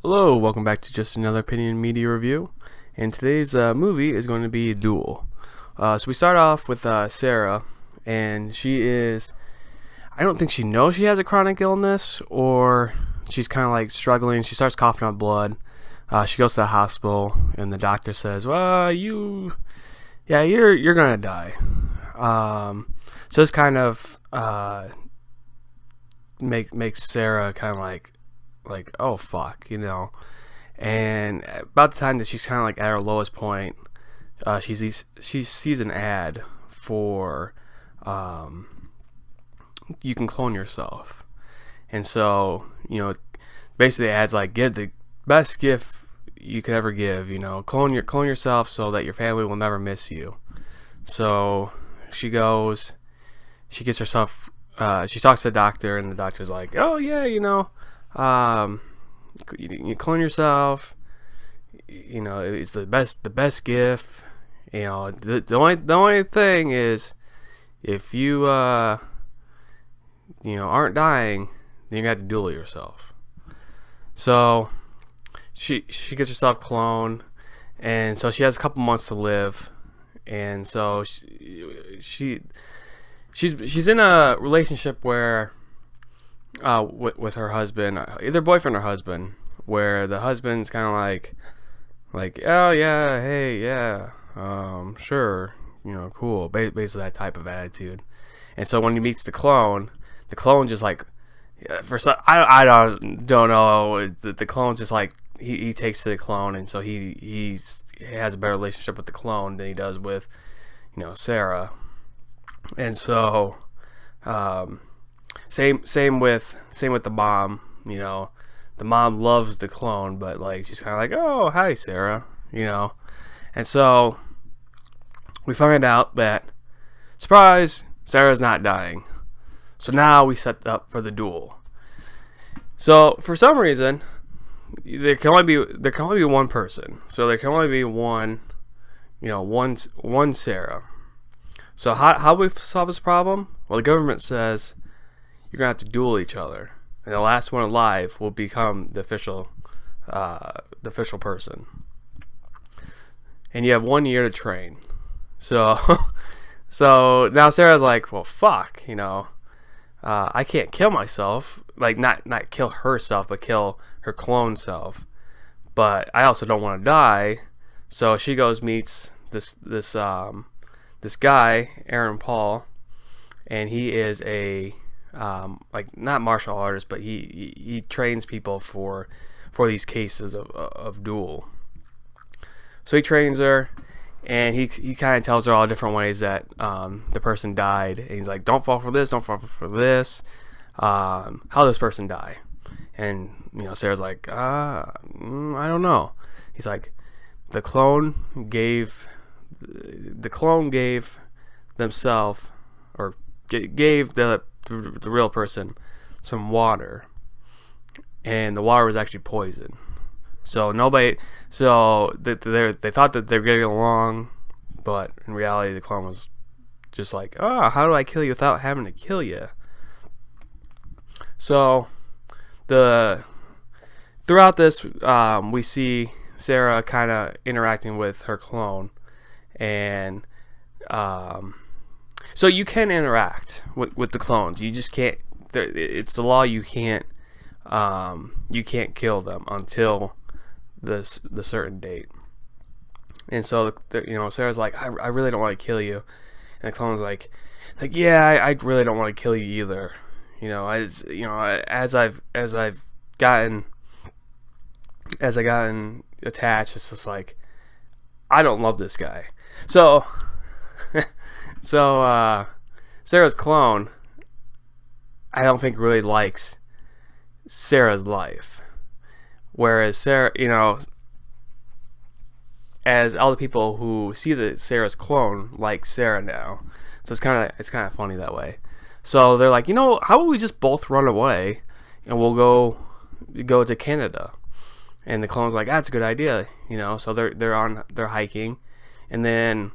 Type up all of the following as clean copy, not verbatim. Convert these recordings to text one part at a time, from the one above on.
Hello, welcome back to Just Another Opinion Media Review. And today's movie is going to be Dual. So we start off with Sarah, and I don't think she knows she has a chronic illness, or she's kind of like struggling. She starts coughing up blood. She goes to the hospital, and the doctor says, well, you're going to die. So this kind of makes Sarah kind of like, oh fuck, and about the time that she's kind of like at her lowest point, she sees an ad for you can clone yourself. And so basically the ad's like, give the best gift you could ever give, clone yourself so that your family will never miss you. So she gets herself, she talks to the doctor, and the doctor's like, oh yeah, you clone yourself, it's the best gift. The only thing is, if you aren't dying, then you have to duel yourself. So she gets herself cloned, and so she has a couple months to live. And so she's in a relationship where with her husband, either boyfriend or husband, where the husband's kind of like, oh yeah, hey, yeah, sure, cool, basically that type of attitude. And so when he meets the clone just like, for some, I don't know, the clone just like, he takes to the clone, and so he has a better relationship with the clone than he does with Sarah. And so same with the mom. The mom loves the clone, but like she's kind of like, oh hi Sarah, and so we find out that, surprise, Sarah's not dying. So now we set up for the duel. So for some reason, there can only be one person. So there can only be one Sarah. So how do we solve this problem? Well, the government says you're gonna have to duel each other, and the last one alive will become the official person. And you have 1 year to train. So so now Sarah's like, well, fuck, I can't kill myself, like not kill herself, but kill her clone self. But I also don't want to die. So she goes meets this guy, Aaron Paul, and he is a like not martial artist, but he trains people for these cases of duel. So he trains her, and he kind of tells her all different ways that the person died, and he's like, don't fall for this, don't fall for this. How does this person die? And Sarah's like, I don't know. He's like, the clone gave themselves, or gave the real person some water, and the water was actually poison. So they thought that they were getting along, but in reality the clone was just like, how do I kill you without having to kill you? So throughout this, we see Sarah kind of interacting with her clone, and so you can interact with the clones. You just can't. It's the law. You can't kill them until the certain date. And so Sarah's like, I really don't want to kill you, and the clone's like yeah, I really don't want to kill you either. As I've gotten attached, it's just like, I don't love this guy. So Sarah's clone, I don't think really likes Sarah's life, whereas Sarah, as all the people who see Sarah's clone like Sarah now. So it's kind of funny that way. So they're like, how about we just both run away, and we'll go to Canada. And the clone's like, that's a good idea, So they're hiking, and then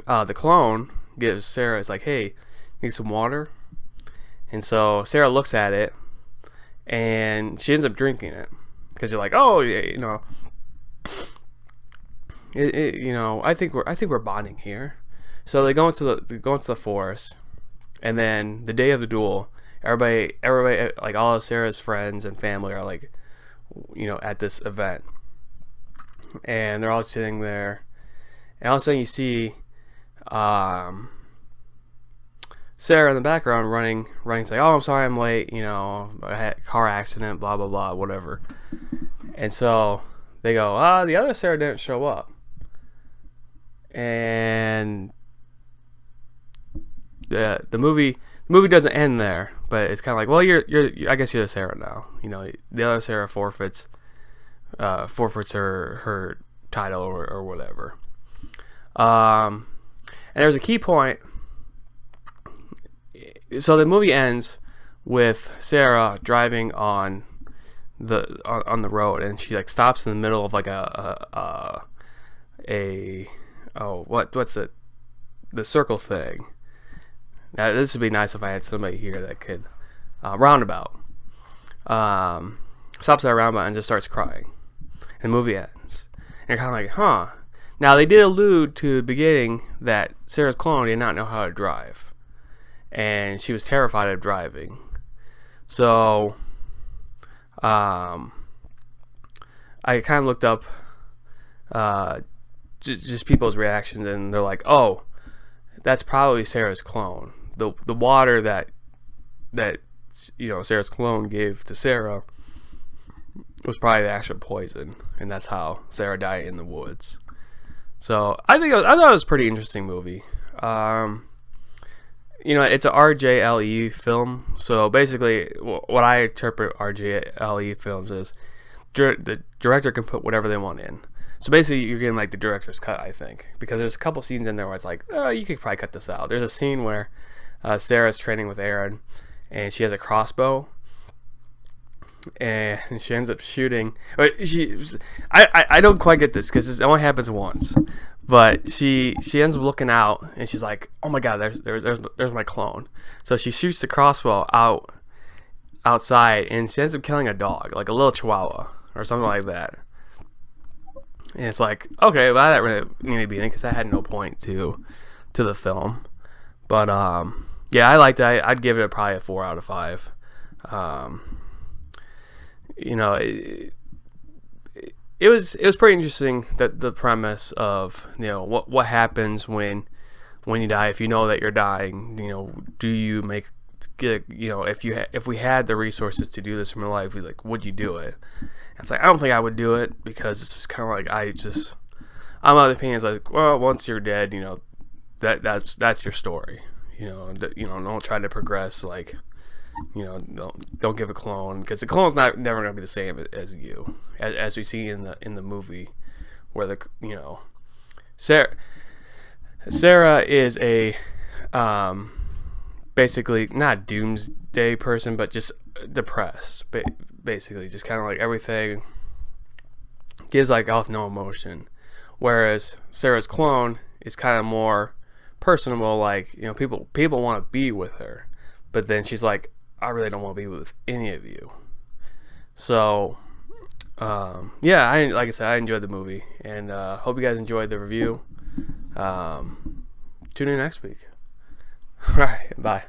the clone gives Sarah, it's like, hey, need some water? And so Sarah looks at it, and she ends up drinking it. because you're like, oh, yeah, I think we're bonding here. So they go into the forest, and then the day of the duel, everybody, like all of Sarah's friends and family are like, at this event, and they're all sitting there, and all of a sudden you see Sarah in the background running, saying, "Oh, I'm sorry, I'm late. I had a car accident, blah blah blah, whatever." And so they go, the other Sarah didn't show up, and the movie doesn't end there, but it's kind of like, well, I guess you're the Sarah now. The other Sarah forfeits her title or whatever. And there's a key point. So the movie ends with Sarah driving on the road, and she like stops in the middle of like what's the circle thing. Now, this would be nice if I had somebody here that could roundabout. Stops at a roundabout and just starts crying, and the movie ends. And you're kind of like, huh. Now they did allude to the beginning that Sarah's clone did not know how to drive, and she was terrified of driving. So I kind of looked up just people's reactions, and they're like, oh, that's probably Sarah's clone. The water that Sarah's clone gave to Sarah was probably the actual poison, and that's how Sarah died in the woods. So I thought it was a pretty interesting movie. It's a RJLE film. So basically, what I interpret RJLE films is the director can put whatever they want in. So basically, you're getting like the director's cut, I think, because there's a couple scenes in there where it's like, oh, you could probably cut this out. There's a scene where Sarah's training with Aaron, and she has a crossbow, and she ends up shooting. I don't quite get this because it only happens once, but she ends up looking out, and she's like, oh my god, there's my clone. So she shoots the crossbow outside, and she ends up killing a dog, like a little chihuahua or something like that. And it's like, okay, well, that really needed to be in because that had no point to the film. But yeah, I liked it. I'd give it probably a 4 out of 5. It was pretty interesting, that the premise of what happens when you die. If you know that you're dying, do you if we had the resources to do this in real life, would you do it? And it's like, I don't think I would do it, because it's just kind of like I'm of the opinion, like, well, once you're dead, that's your story. Don't try to progress, like, don't give a clone, because the clone's never gonna be the same as you, as we see in the movie, where Sarah is a basically not doomsday person, but just depressed, basically just kind of like everything gives like off no emotion, whereas Sarah's clone is kind of more personable, like people want to be with her, but then she's like, I really don't want to be with any of you. So yeah, like I said, I enjoyed the movie, and hope you guys enjoyed the review. Tune in next week. All right, bye.